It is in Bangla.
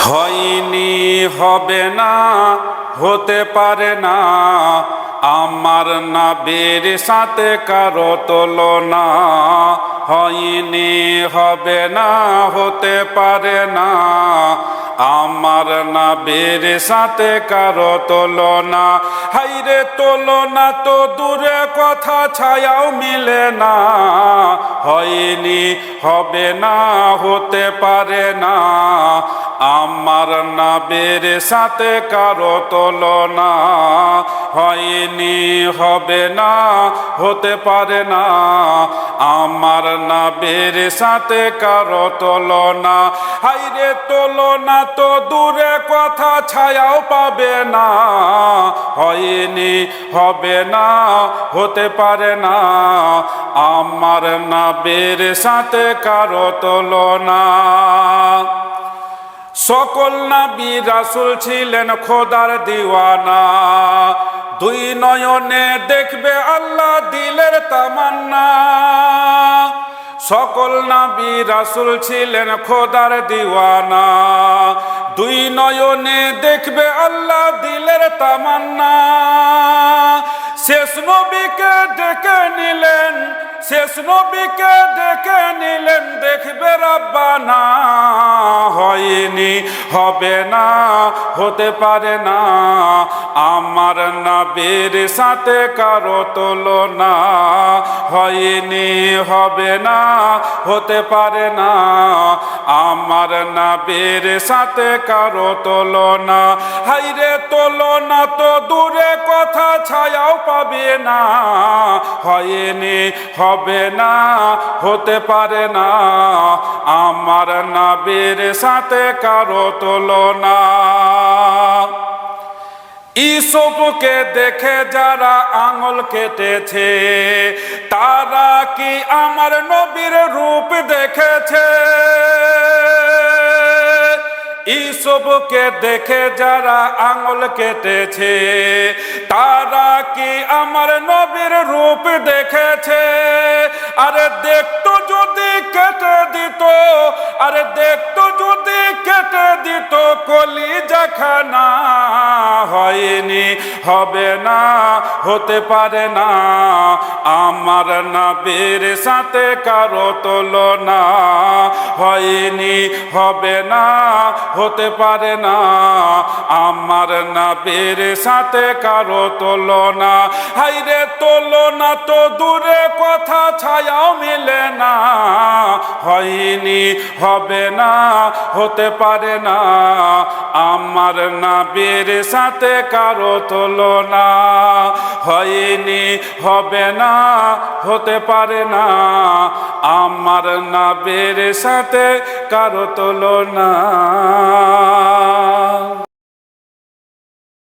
হয়নি, হবে না, হতে পারে না, আমার নবীর সাথে কারো তুলনা। হয়নি, হবে না, হতে পারে না, আমার নবীর সাথে কারো তুলনা। হাইরে তুলনা তো দূরে কথা, ছায়াও মিলে না। হয়নি, হবে না, হতে পারে না, আমার নবীর সাথে কারো তুলনা। হয়নি, হবে না, হতে পারে না, আমার নবীর সাথে কারো তুলনা। হাইরে তুলনা তো দূরে কথা, ছায়াও পাবে না। হয়নি, হবে না, হতে পারে না, আমার নবীর সাথে কারো তুলনা। সকল নবী রাসূল ছিলেন খোদার দিওয়ানা, দুই নয়নে দেখবে আল্লাহ দিলের তামান্না। সকল নবী রাসূল ছিলেন খোদার দিওয়ানা, দুই নয়নে দেখবে আল্লাহ দিলের তামান্না। শেষ নবীকে ডেকে নিলেন, শেষ নবীকে ডেকে নিলেন, দেখবে রাব্বানা। হয়নি, হবে না, হতে পারে না, আমার নবীর সাথে কারো তুলনা। হয়নি, হবে না, হতে পারে না, আমার নবীর সাথে কারো তুলনা। হাইরে তুলনা তো দূরে কথা, ছায়াও পাবে না। হয়নি, হবে না, হতে পারে না, আমার নবীর সাথে কারো তুলনা। ইউসুফকে দেখে যারা আঙুল কেটেছে, তারা কি আমার নবীর রূপ দেখেছে? ইউসুফকে দেখে যারা আঙুল কেটেছে, তারা কি আমার নবীর রূপ দেখেছে? আরে দেখতো যদি কেটে দিত, আরে দেখতো যদি কেটে দিত কলিজাখানা। হয়নি, হবে না, হতে পারে না, আমার নবীর সাথে কারো তুলনা। হয়নি, হবে না, হতে পারে না, আমার নবীর সাথে কারো তুলনা। হাইরে তুলনা তো দূরে কথা, ছায়াও মিলে না। হয়নি, হবে না, হতে পারে না, আমার নবীর সাথে কারো তুলনা। হয়নি, হবে না, হতে পারে না, আমার নবীর সাথে কারো তুলনা।